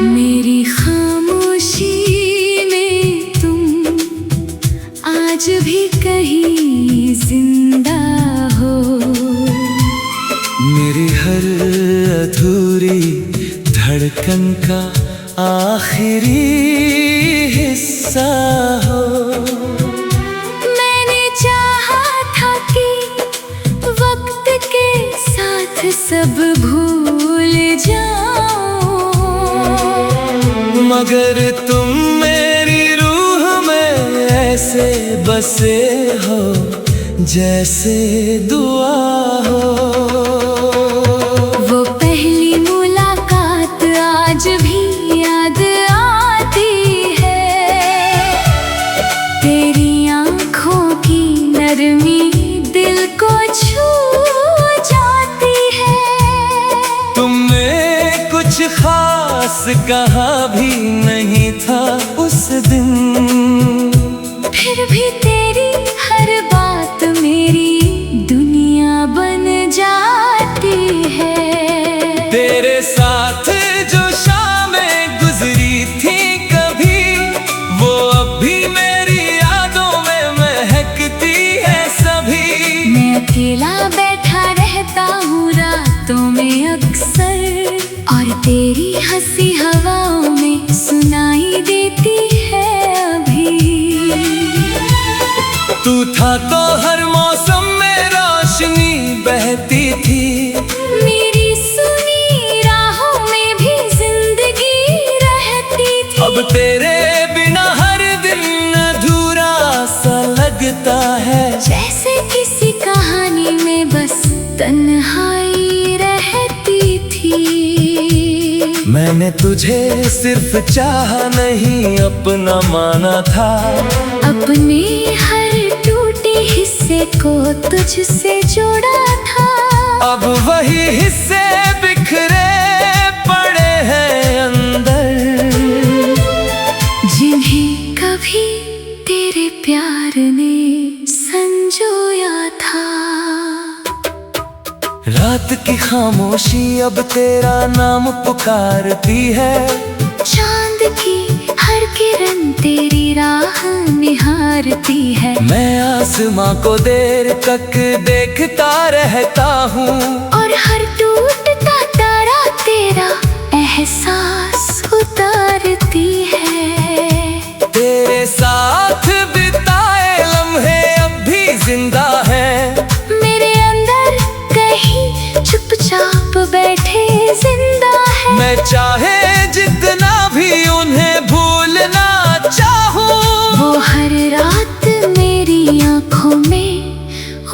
मेरी खामोशी में तुम आज भी कहीं जिंदा हो। मेरी हर अधूरी धड़कन का आखिरी हिस्सा हो। मैंने चाहा था कि वक्त के साथ सब भूल जाओ, मगर तुम मेरी रूह में ऐसे बसे हो जैसे दुआ हो। वो पहली मुलाकात आज भी याद आती है। तेरी आँखों की नरमी दिल को छू जाती है। तुमने कुछ खास कहा भी नहीं था उस दिन, फिर भी तेरी हर बात मेरी दुनिया बन जाती है। तेरे साथ जो शामें गुजरी थी कभी, वो अब भी मेरी यादों में महकती है सभी। मैं अकेला बैठा रहता हूँ रातों में अक्सर, और तेरी हंसी हवाओं में सुनाई देती है अभी। तू था तो हर मौसम में रोशनी बहती थी, मेरी सुनी राहों में भी जिंदगी रहती थी। अब तेरे बिना हर दिन अधूरा सा लगता है, जैसे किसी कहानी में बस तन्हाई रहती थी। मैंने तुझे सिर्फ चाहा नहीं अपना माना था। अपने हर टूटे हिस्से को तुझसे जोड़ा था। अब वही हिस्से बिखरे पड़े हैं अंदर, जिन्हें कभी तेरे प्यार ने संजोया था। रात की खामोशी अब तेरा नाम पुकारती है। चांद की हर किरण तेरी राह निहारती है। मैं आसमां को देर तक देखता रहता हूँ, और हर टूटता तारा तेरा एहसास उतारती है। तेरे साथ बिताए लम्हे अब भी जिंदा है। मेरे अंदर कहीं चुपचाप बैठे जिंदा है। मैं चाहे जितना भी उन्हें भूलना चाहूँ, वो हर रात मेरी आँखों में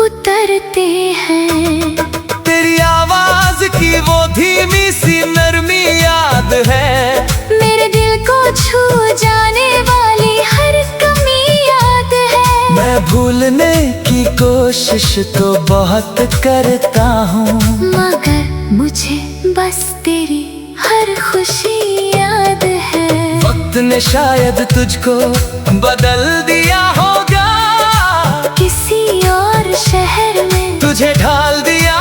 उतरते हैं। तेरी आवाज की वो धीमी सी नरमी याद है। मेरे दिल को छू जाने वाली हर कमी याद है। मैं भूलने की कोशिश तो बहुत करता हूँ, मगर मुझे बस तेरी हर खुशी याद है। वक्त ने शायद तुझको बदल दिया होगा, किसी और शहर में तुझे ढाल दिया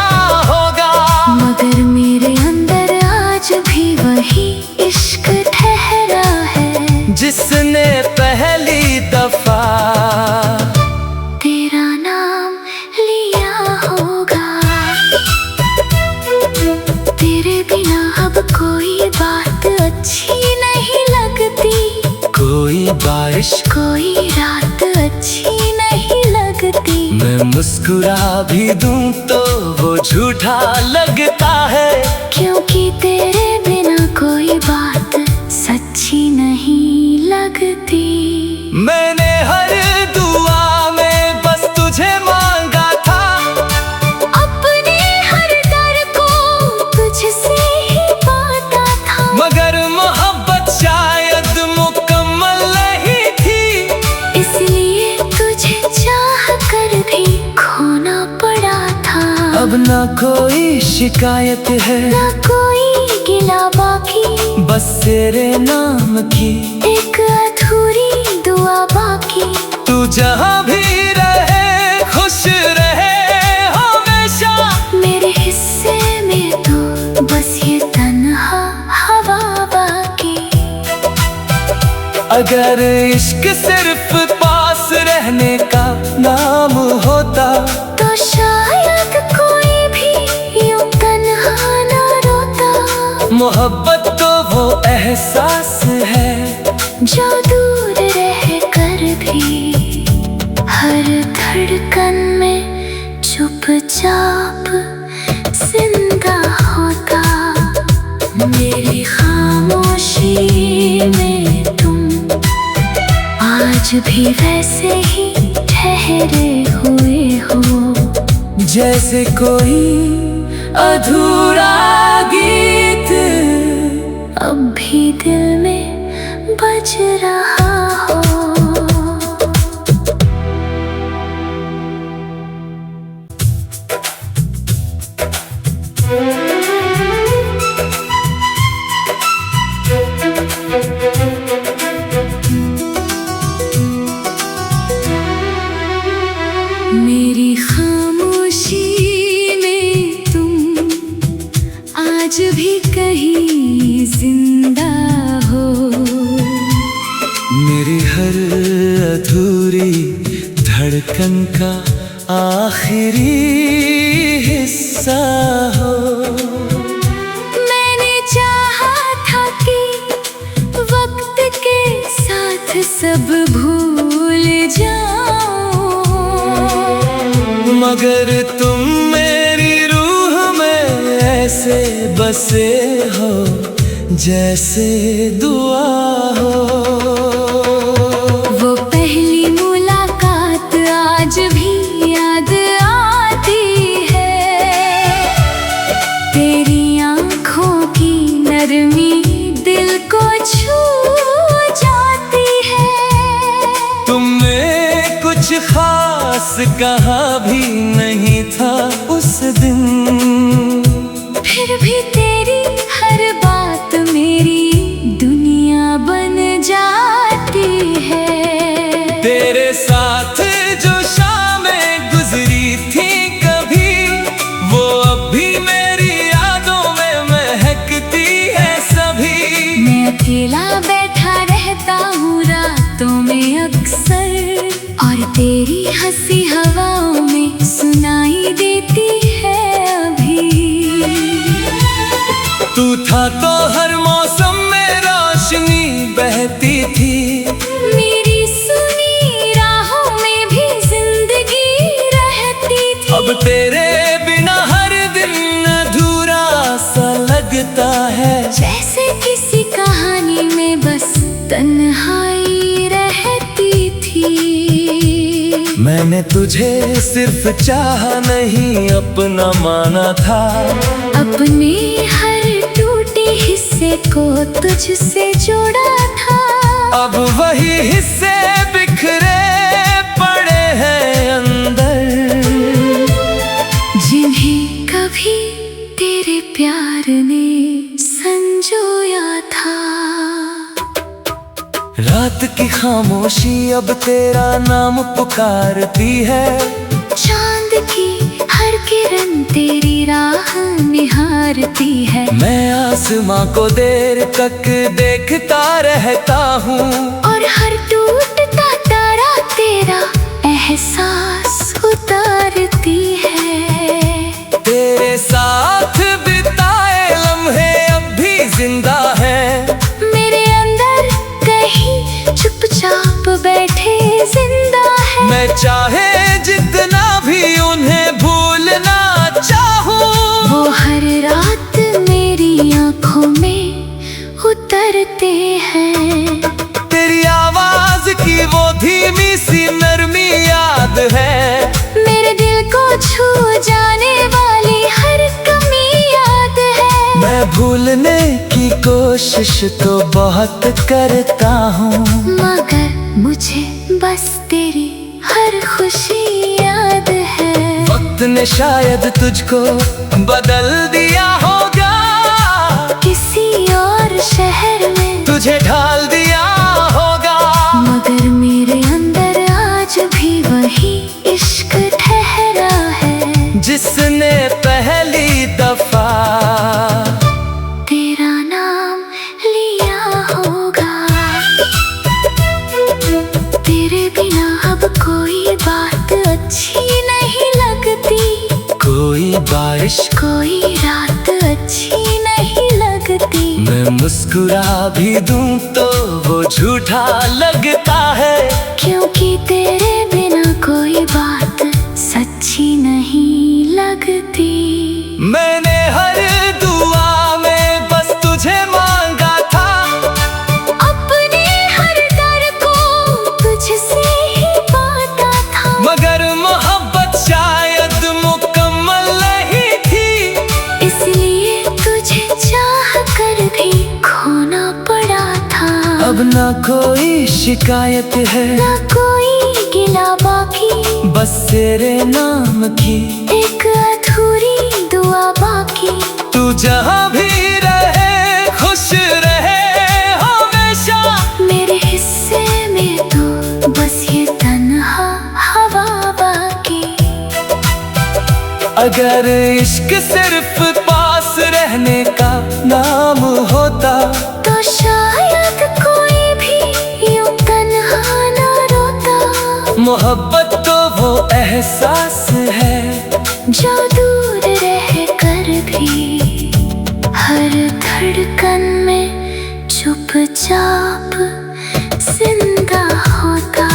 होगा, मगर मेरे अंदर आज भी वही इश्क ठहरा है, जिसने पहली दफा तेरा नाम लिया होगा। तेरे बिना अब कोई बात अच्छी नहीं लगती, कोई बारिश कोई रात अच्छी नहीं लगती। मैं मुस्कुरा भी दूं तो वो झूठा लगता है, क्योंकि तेरे बिना कोई बात सच्ची नहीं लगती। मैंने हर दुआ में बस तुझे मांगा था, अपने हर डर को तुझसे ही पाता था, मगर मोहब्बत शायद मुकम्मल नहीं थी। इसलिए तुझे चाह कर भी खोना पड़ा था। अब ना कोई शिकायत है, ना कोई गिला बाकी, बस तेरे नाम की एक अधूरी दुआ बाकी। जहाँ भी रहे खुश रहे हमेशा। मेरे हिस्से में तो बस ये तन्हा हवा बाकी। अगर इश्क सिर्फ पास रहने का नाम होता तो शायद कोई भी यूं तन्हा न रोता। मोहब्बत तो वो एहसास है जो दूर रह कर भी हर धड़कन में चुपचाप जिंदा होता। मेरी खामोशी में तुम आज भी वैसे ही ठहरे हुए हो, जैसे कोई अधूरा गीत अब भी दिल में बज रहा हो। मेरी खामोशी में तुम आज भी कहीं जिंदा हो। मेरी हर अधूरी धड़कन का आखिरी हिस्सा हो। मैंने चाहा था कि वक्त के साथ सब भूल जाओ, मगर तुम मेरी रूह में ऐसे बसे हो जैसे दुआ हो। वो पहली मुलाकात आज भी याद आती है। तेरी आँखों की नरमी दिल को छू जाती है। तुमने कुछ खास कहा भी नहीं था उस दिन, फिर भी तेरी हर बात मेरी दुनिया बन जाती है। तेरे साथ जो शामें गुजरी थी कभी, वो अब भी मेरी यादों में महकती है सभी। मैं अकेला बैठा रहता हूँ रातों में अक्सर, और तेरी हंसी हवाओं में सुनाई देती है अभी। तू था तो हर मौसम में रोशनी बहती थी, मेरी सुनी राहों में भी जिंदगी रहती थी। अब तेरे बिना हर दिन अधूरा सा लगता है, जैसे किसी कहानी में बस तन्हाई रहती थी। मैंने तुझे सिर्फ चाहा नहीं अपना माना था। अपने हर टूटे हिस्से को तुझसे जोड़ा था। अब वही हिस्से बिखरे पड़े हैं अंदर, जिन्हें कभी तेरे प्यार ने संजोया था। रात की खामोशी अब तेरा नाम पुकारती है। चांद की हर किरण तेरी राह निहारती है। मैं आसमां को देर तक देखता रहता हूँ, और हर टूटता तारा तेरा एहसास उतारती है। तेरे साथ बिताए लम्हे अब भी जिंदा हैं। मेरे अंदर कहीं चुपचाप बैठे जिंदा है। मैं चाहे जितना भी उन्हें भूलना चाहूँ, वो हर रात मेरी आंखों में उतरते हैं। तेरी आवाज की वो धीमी सी नरमी याद है। मेरे दिल को छू जाने वाली हर कमी याद है। मैं भूलने की कोशिश तो बहुत करता हूँ, मगर मुझे बस तेरी हर खुशी याद है। वक्त ने शायद तुझको बदल दिया होगा, किसी और शहर में तुझे ढाल दिया होगा, मगर मेरे अंदर आज इश्क कोई रात अच्छी नहीं लगती। मैं मुस्कुरा भी दूं तो वो झूठा लगता है, क्योंकि तेरे बिना कोई बात सच्ची नहीं लगती। मैंने हर दुआ में बस तुझे मांगा था, अपने हर दर को तुझसे ही पाता था। मगर मोहब्बत शायद मुकम्मल नहीं थी, इसलिए तुझे चाह कर भी खोना पड़ा था। अब ना कोई शिकायत है, ना कोई गिला बाकी, बस तेरे नाम की एक अधूरी दुआ बाकी। तू जहाँ भी रहे खुश रहे हमेशा, मेरे हिस्से में तो बस ये तन्हा हवा बाकी। अगर इश्क सिर्फ पास रहने का नाम होता, तो शायद कोई भी यूं तन्हा ना रोता। मोहब्बत तो वो एहसास है जो दूर रह कर भी हर धड़कन में चुपचाप जिंदा होता।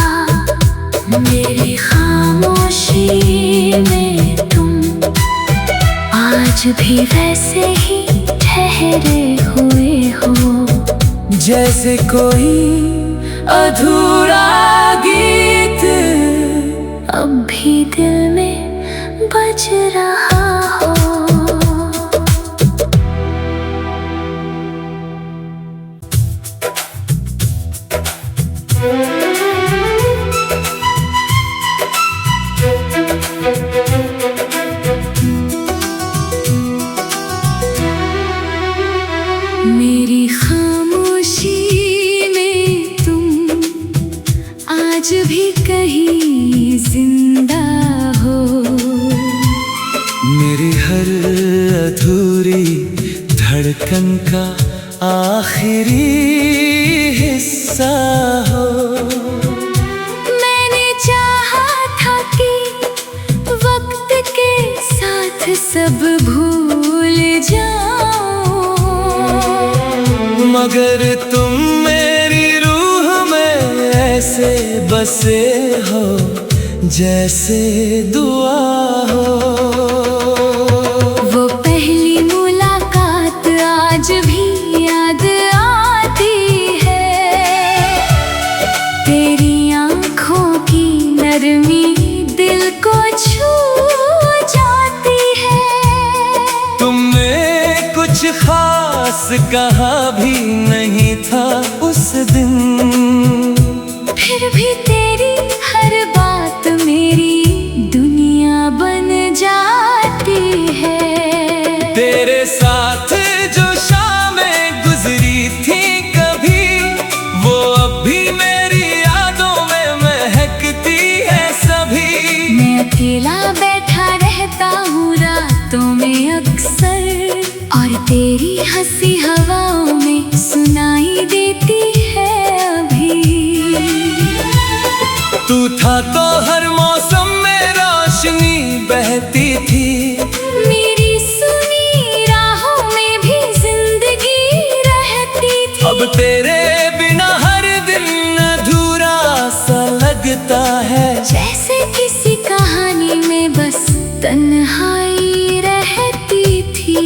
मेरी खामोशी में तुम आज भी वैसे ही ठहरे हुए हो, जैसे कोई अधूरा गीत अब भी दिल में बज रहा हो। मेरी खामोशी में तुम आज भी कहीं जिंदा हो, मेरी हर अधूरी धड़कन का आखिरी हिस्सा हो। मैंने चाहा था कि वक्त के साथ सब भूल जाओ, मगर तुम मेरी रूह में ऐसे बसे हो जैसे दुआ हो। वो पहली मुलाकात आज भी याद आती है, तेरी आँखों की नरमी दिल को छू जाती है। तुमने कुछ खास कहा भी नहीं था उस दिन, फिर भी तेरी हर बात मेरी दुनिया बन जाती है। तेरे साथ जो शामें गुजरी थी कभी, वो अब भी मेरी यादों में महकती है सभी। मैं अकेला बैठा रहता हूँ रातों में अक्सर, और तेरी हंसी हवाओं में सुनाई देती है अभी। तू था तो हर मौसम में रोशनी बहती थी, मेरी सुनी राहों में भी जिंदगी रहती थी। अब तेरे बिना हर दिन अधूरा सा लगता है, जैसे किसी कहानी में बस तन्हाई रहती थी।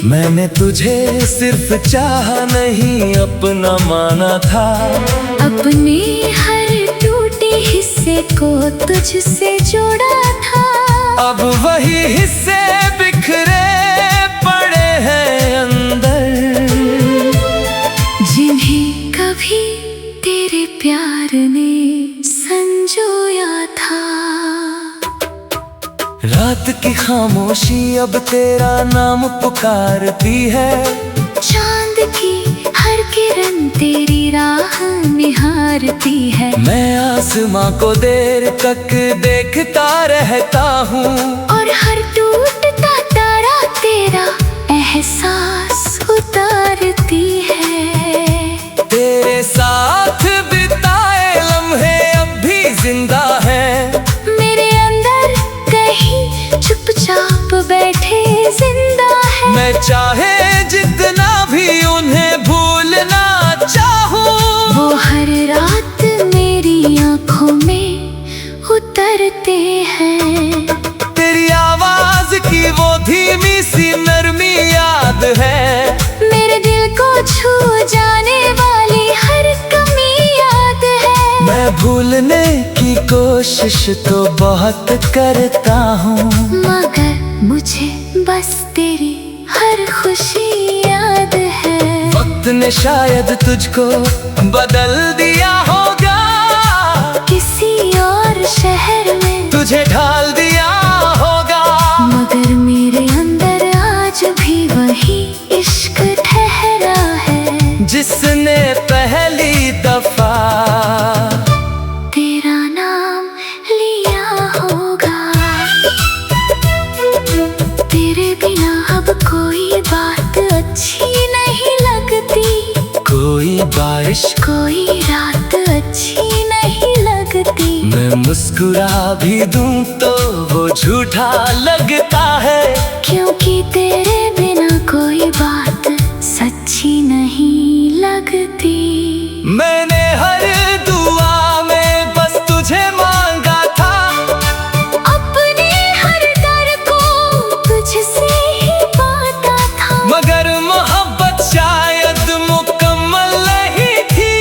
मैंने तुझे सिर्फ चाहा नहीं अपना माना था, अपने हर टूटे हिस्से को तुझसे जोड़ा था। अब वही हिस्से बिखरे पड़े हैं अंदर, जिन्हें कभी तेरे प्यार ने संजोया था। रात की खामोशी अब तेरा नाम पुकारती है, चांद की हर किरण तेरी राह निहारती है। मैं आसमां को देर तक देखता रहता हूँ, और हर टूटता तारा तेरा एहसास उतारती है। तेरे साथ बिताए लम्हे अब भी जिंदा हैं, मेरे अंदर कहीं चुपचाप करते हैं। तेरी आवाज की वो धीमी सी नरमी याद है, मेरे दिल को छू जाने वाली हर कमी याद है। मैं भूलने की कोशिश तो बहुत करता हूँ, मगर मुझे बस तेरी हर खुशी याद है। वक्त ने शायद तुझको बदल दिया होगा, किसी और शहर में तुझे ढाल दिया होगा, मगर मेरे अंदर आज भी वही इश्क ठहरा है, जिसने पहली दफा तेरा नाम लिया होगा। तेरे बिना अब कोई बात अच्छी नहीं लगती, कोई बारिश कोई रात अच्छी नहीं लगती। मैं मुस्कुरा भी दूं तो वो झूठा लगता है, क्योंकि तेरे बिना कोई बात सच्ची नहीं लगती। मैंने हर दुआ में बस तुझे मांगा था, अपने हर दर को तुझसे ही पाता था, मगर मोहब्बत शायद मुकम्मल नहीं थी,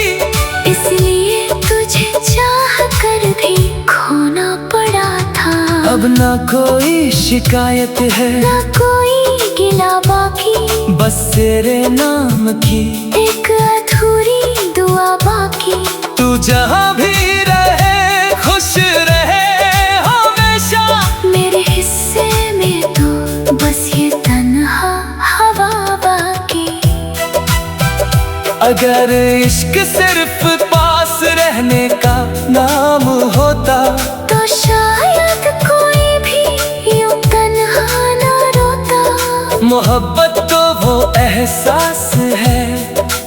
इसलिए तुझे चाह कर भी खोना पड़ा था। अब ना कोई शिकायत है, ना कोई गिला बाकी, बस तेरे नाम की एक अधूरी दुआ बाकी। तू जहाँ भी रहे खुश रहे हमेशा, मेरे हिस्से में तो बस ये तन्हा हवा बाकी। अगर इश्क सिर्फ पास रहने का नाम होता, तो शायद कोई भी यूं तन्हा ना रोता। मोहब्बत तो वो एहसास है,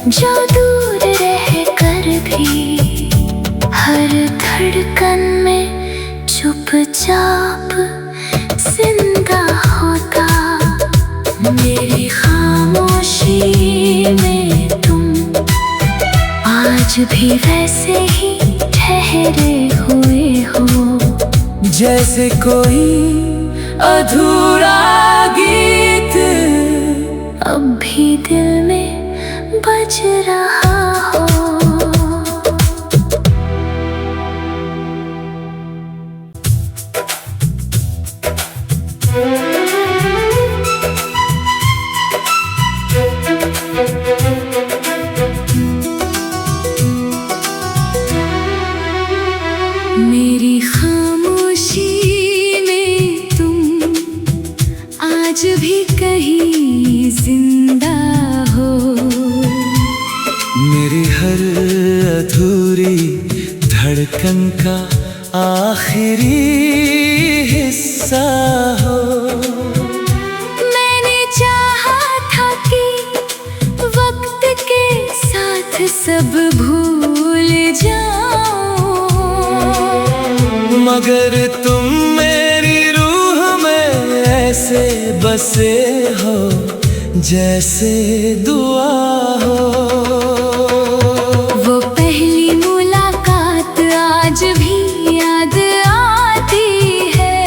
जो दूर रह कर भी हर धड़कन में चुपचाप जिंदा होता। मेरी खामोशी में तुम आज भी वैसे ही ठहरे हुए हो, जैसे कोई अधूरा गीत अब भी दिल में बज रहा हो। मेरी खामोशी में तुम आज भी कहीं जिंदा हो, मेरी हर अधूरी धड़कन का आखिरी हिस्सा हो। मैंने चाहा था कि वक्त के साथ सब भूल जाओ, मगर तुम मेरी रूह में ऐसे बसे हो जैसे दुआ हो। वो पहली मुलाकात आज भी याद आती है,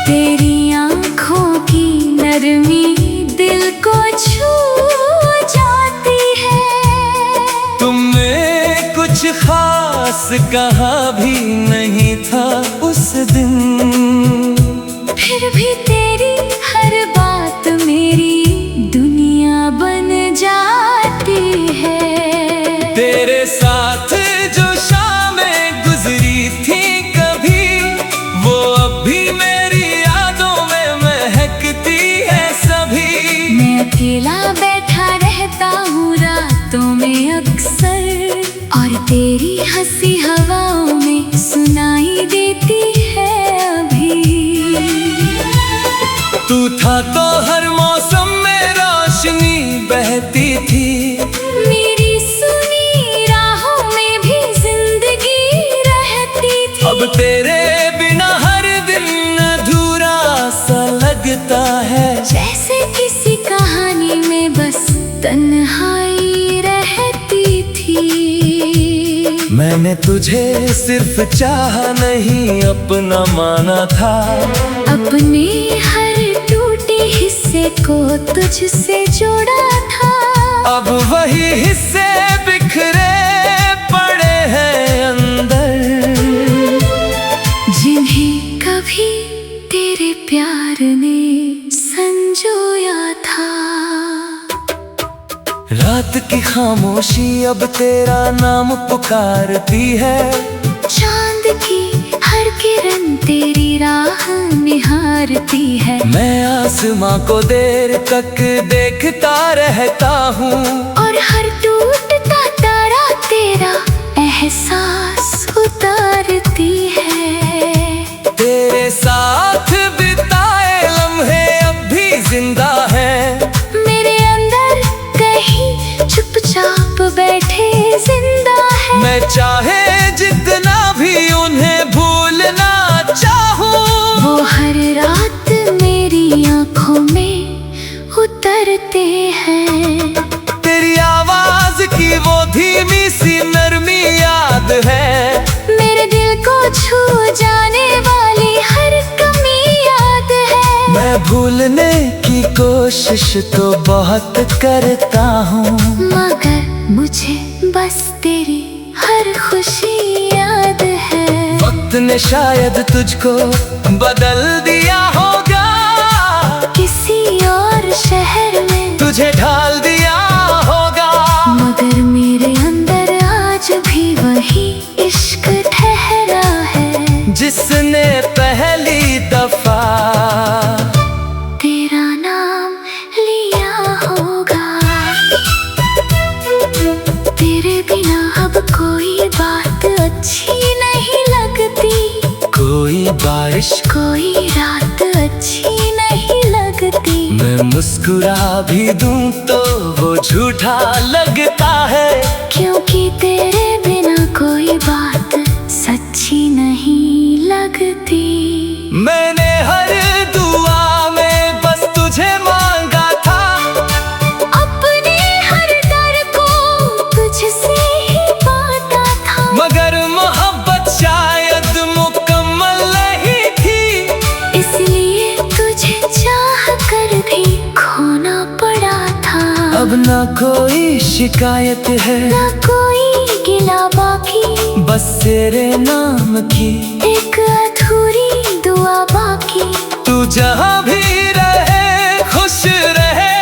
तेरी आँखों की नरमी दिल को छू जाती है। तुमने कुछ खास कहा भी नहीं था उस दिन, फिर भी तेरी हर बात मेरी दुनिया बन जाती है। तेरे साथ जो शामें गुजरी थी कभी, वो अब भी मेरी यादों में महकती है सभी। मैं अकेला बैठा रहता हूँ रातों में अक्सर, और तेरी हंसी हवाओं में सुनाई देती है अभी। तू था तो हर मौसम में रोशनी बहती थी, मेरी सुनी राहों में भी जिंदगी रहती थी। अब तेरे बिना हर दिन अधूरा सा लगता है, जैसे किसी कहानी में बस तन्हाई रहती थी। मैंने तुझे सिर्फ चाहा नहीं अपना माना था। अपने हर टूटे हिस्से को तुझसे जोड़ा था। अब वही हिस्से बिखरे पड़े हैं अंदर, जिन्हें कभी तेरे प्यार ने संजोया था। रात की खामोशी अब तेरा नाम पुकारती है। चांद की हर किरण तेरी राह निहारती है। मैं आसमां को देर तक देखता रहता हूँ, और हर टूटता तारा तेरा एहसास उतारती है। तेरे साथ बिताए लम्हे अब भी जिंदा है। मेरे अंदर कहीं चुपचाप बैठे जिंदा है। मैं चाहे जितना भी उन्हें भूलना चाहूँ, वो हर रात मेरी आंखों में उतरते हैं। तेरी आवाज की वो धीमी सी नरमी याद है। मेरे दिल को छू जाने वाली हर कमी याद है। मैं भूलने की कोशिश तो बहुत करता हूँ, मगर मुझे बस तेरी हर खुशी याद है। वक्त ने शायद तुझको बदल दिया होगा, किसी और शहर में तुझे ढाल दिया होगा, मगर मेरे अंदर आज भी वही इश्क ठहरा है। जिसने पहली दफा तेरा नाम लिया होगा। तेरे बिना अब कोई बात अच्छी नहीं लगती। कोई बारिश कोई रात अच्छी नहीं लगती। मैं मुस्कुरा भी दूं तो वो झूठा लगता है, क्योंकि तेरे बिना कोई बात सच्ची नहीं लगती। मैंने हर दुआ में बस तुझे मांगा था, अपने हर डर को तुझसे ही बांटा था। मगर मोहब्बत शायद मुकम्मल नहीं थी, इसलिए तुझे चाह कर भी खोना पड़ा था। अब ना कोई शिकायत है, ना कोई गिला बाकी, बस तेरे नाम की एक अधूरी दुआ बाकी। तू जहाँ भी रहे खुश रहे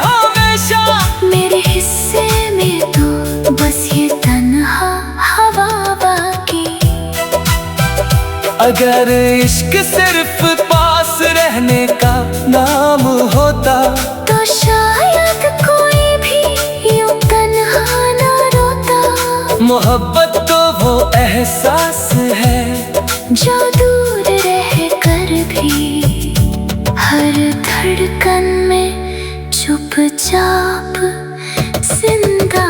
हमेशा। मेरे हिस्से में तो बस ये तन्हा हवा बाकी। अगर इश्क सिर्फ पास रहने का नाम होता, तो शायद कोई भी यूं तन्हा ना रोता। मोहब्बत तो वो एहसास है, जो दूर रह कर भी हर धड़कन में चुपचाप जिंदा